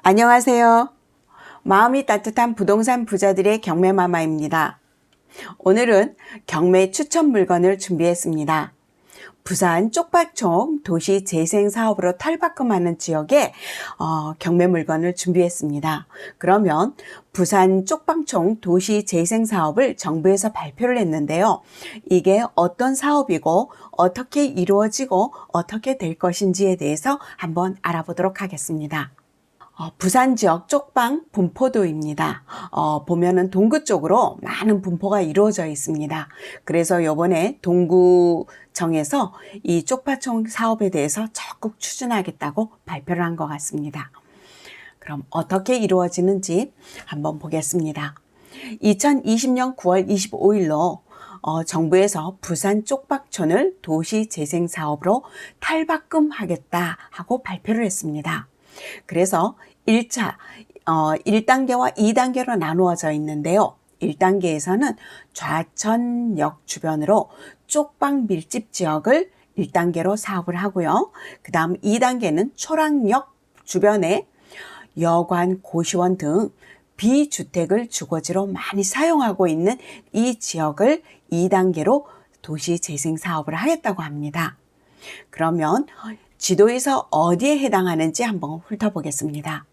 안녕하세요. 마음이 따뜻한 부동산 부자들의 경매마마입니다. 오늘은 경매 추천 물건을 준비했습니다. 부산 쪽파촌 도시재생사업으로 탈바꿈하는 지역에 경매 물건을 준비했습니다. 그러면 부산 쪽방촌 도시재생사업을 정부에서 발표를 했는데요. 이게 어떤 사업이고 어떻게 이루어지고 어떻게 될 것인지에 대해서 한번 알아보도록 하겠습니다. 부산 지역 쪽방 분포도입니다. 보면은 동구 쪽으로 많은 분포가 이루어져 있습니다. 그래서 이번에 동구청에서 이 쪽파촌 사업에 대해서 적극 추진하겠다고 발표를 한 것 같습니다. 그럼 어떻게 이루어지는지 한번 보겠습니다. 2020년 9월 25일로 정부에서 부산 쪽박촌을 도시재생사업으로 탈바꿈하겠다 하고 발표를 했습니다. 그래서 1단계와 2단계로 나누어져 있는데요. 1단계에서는 좌천역 주변으로 쪽방 밀집 지역을 1단계로 사업을 하고요. 그 다음 2단계는 초락역 주변에 여관, 고시원 등 비주택을 주거지로 많이 사용하고 있는 이 지역을 2단계로 도시재생 사업을 하겠다고 합니다. 그러면 지도에서 어디에 해당하는지 한번 훑어보겠습니다.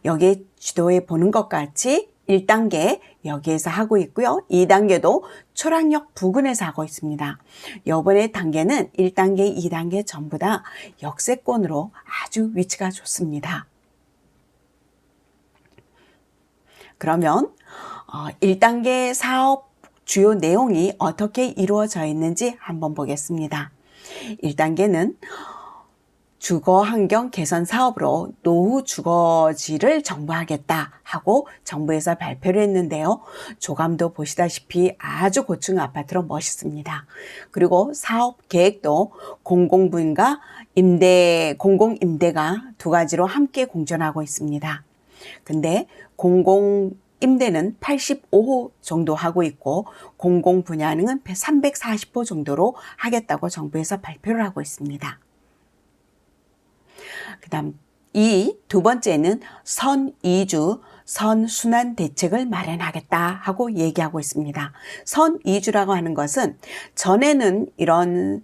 여기 지도에 보는 것 같이 1단계 여기에서 하고 있고요. 2단계도 초락역 부근에서 하고 있습니다. 이번에 단계는 1단계, 2단계 전부 다 역세권으로 아주 위치가 좋습니다. 그러면 1단계 사업 주요 내용이 어떻게 이루어져 있는지 한번 보겠습니다. 1단계는 주거 환경 개선 사업으로 노후 주거지를 정부하겠다 하고 정부에서 발표를 했는데요. 조감도 보시다시피 아주 고층 아파트로 멋있습니다. 그리고 사업 계획도 공공부인과 공공임대가 두 가지로 함께 공존하고 있습니다. 근데 공공임대는 85호 정도 하고 있고 공공분양은 340호 정도로 하겠다고 정부에서 발표를 하고 있습니다. 그 다음 이 두 번째는 선이주, 선순환 대책을 마련하겠다 하고 얘기하고 있습니다. 선이주라고 하는 것은 전에는 이런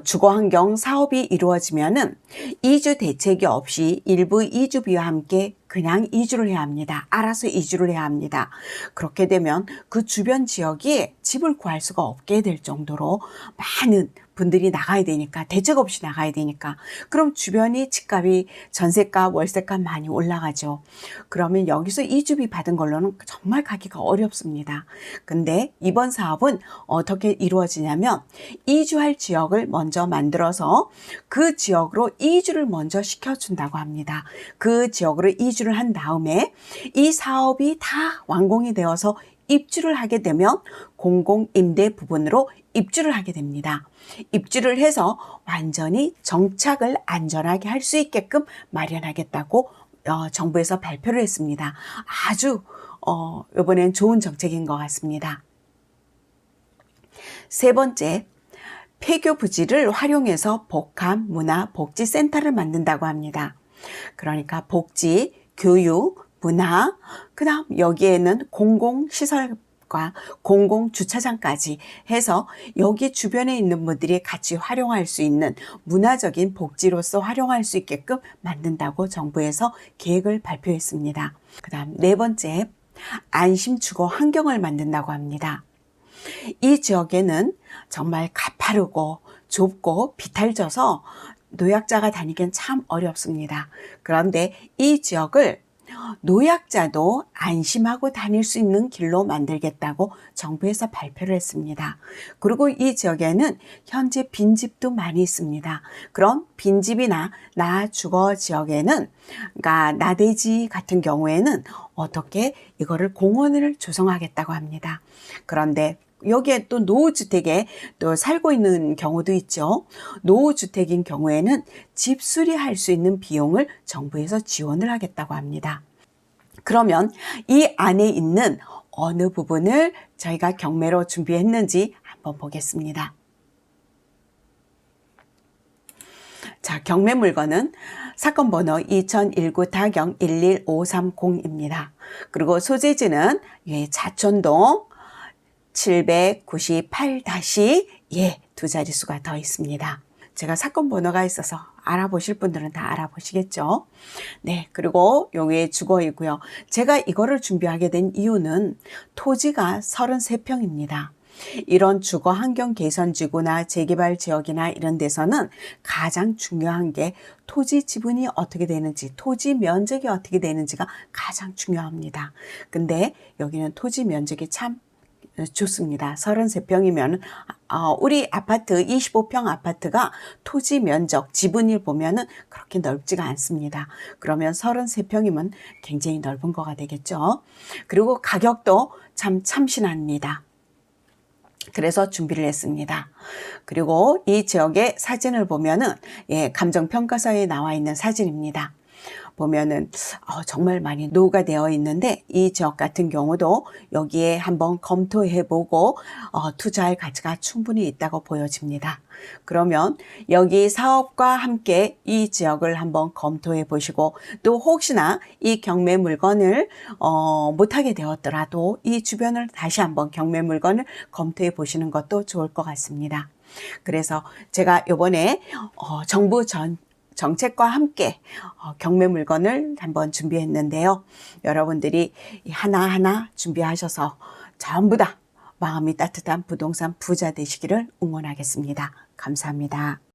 주거환경 사업이 이루어지면은 이주 대책이 없이 일부 이주비와 함께 그냥 이주를 해야 합니다. 알아서 이주를 해야 합니다. 그렇게 되면 그 주변 지역이 집을 구할 수가 없게 될 정도로 많은 분들이 나가야 되니까, 대책 없이 나가야 되니까, 그럼 주변이 집값이 전세값, 월세값 많이 올라가죠. 그러면 여기서 이주비 받은 걸로는 정말 가기가 어렵습니다. 근데 이번 사업은 어떻게 이루어지냐면 이주할 지역을 먼저 만들어서 그 지역으로 이주를 먼저 시켜준다고 합니다. 그 지역으로 이주를 한 다음에 이 사업이 다 완공이 되어서 입주를 하게 되면 공공임대 부분으로 입주를 하게 됩니다. 입주를 해서 완전히 정착을 안전하게 할 수 있게끔 마련하겠다고 정부에서 발표를 했습니다. 아주 이번엔 좋은 정책인 것 같습니다. 세 번째, 폐교 부지를 활용해서 복합 문화 복지센터를 만든다고 합니다. 그러니까 복지, 교육, 문화, 그 다음 여기에는 공공시설과 공공주차장까지 해서 여기 주변에 있는 분들이 같이 활용할 수 있는 문화적인 복지로서 활용할 수 있게끔 만든다고 정부에서 계획을 발표했습니다. 그 다음 네 번째, 안심주거 환경을 만든다고 합니다. 이 지역에는 정말 가파르고 좁고 비탈져서 노약자가 다니기엔 참 어렵습니다. 그런데 이 지역을 노약자도 안심하고 다닐 수 있는 길로 만들겠다고 정부에서 발표를 했습니다. 그리고 이 지역에는 현재 빈집도 많이 있습니다. 그럼 빈집이나 나주거 지역에는, 그러니까 나대지 같은 경우에는 어떻게 이거를 공원을 조성하겠다고 합니다. 그런데 여기에 또 노후주택에 또 살고 있는 경우도 있죠. 노후주택인 경우에는 집 수리할 수 있는 비용을 정부에서 지원을 하겠다고 합니다. 그러면 이 안에 있는 어느 부분을 저희가 경매로 준비했는지 한번 보겠습니다. 자, 경매 물건은 사건 번호 2019-11530입니다. 그리고 소재지는 자촌동 798-, 두 자릿수가 더 있습니다. 제가 사건 번호가 있어서 알아보실 분들은 다 알아보시겠죠. 네, 그리고 여기에 주거이고요. 제가 이거를 준비하게 된 이유는 토지가 33평입니다. 이런 주거 환경 개선 지구나 재개발 지역이나 이런 데서는 가장 중요한 게 토지 지분이 어떻게 되는지, 토지 면적이 어떻게 되는지가 가장 중요합니다. 근데 여기는 토지 면적이 참 좋습니다. 33평이면 우리 아파트 25평 아파트가 토지 면적 지분을 보면은 그렇게 넓지가 않습니다. 그러면 33평이면 굉장히 넓은 거가 되겠죠. 그리고 가격도 참 참신합니다. 그래서 준비를 했습니다. 그리고 이 지역의 사진을 보면은 감정평가서에 나와 있는 사진입니다. 보면은 정말 많이 노후가 되어 있는데 이 지역 같은 경우도 여기에 한번 검토해보고 투자할 가치가 충분히 있다고 보여집니다. 그러면 여기 사업과 함께 이 지역을 한번 검토해 보시고 또 혹시나 이 경매 물건을 못하게 되었더라도 이 주변을 다시 한번 경매 물건을 검토해 보시는 것도 좋을 것 같습니다. 그래서 제가 이번에 정부 정책과 함께 경매 물건을 한번 준비했는데요. 여러분들이 하나하나 준비하셔서 전부 다 마음이 따뜻한 부동산 부자 되시기를 응원하겠습니다. 감사합니다.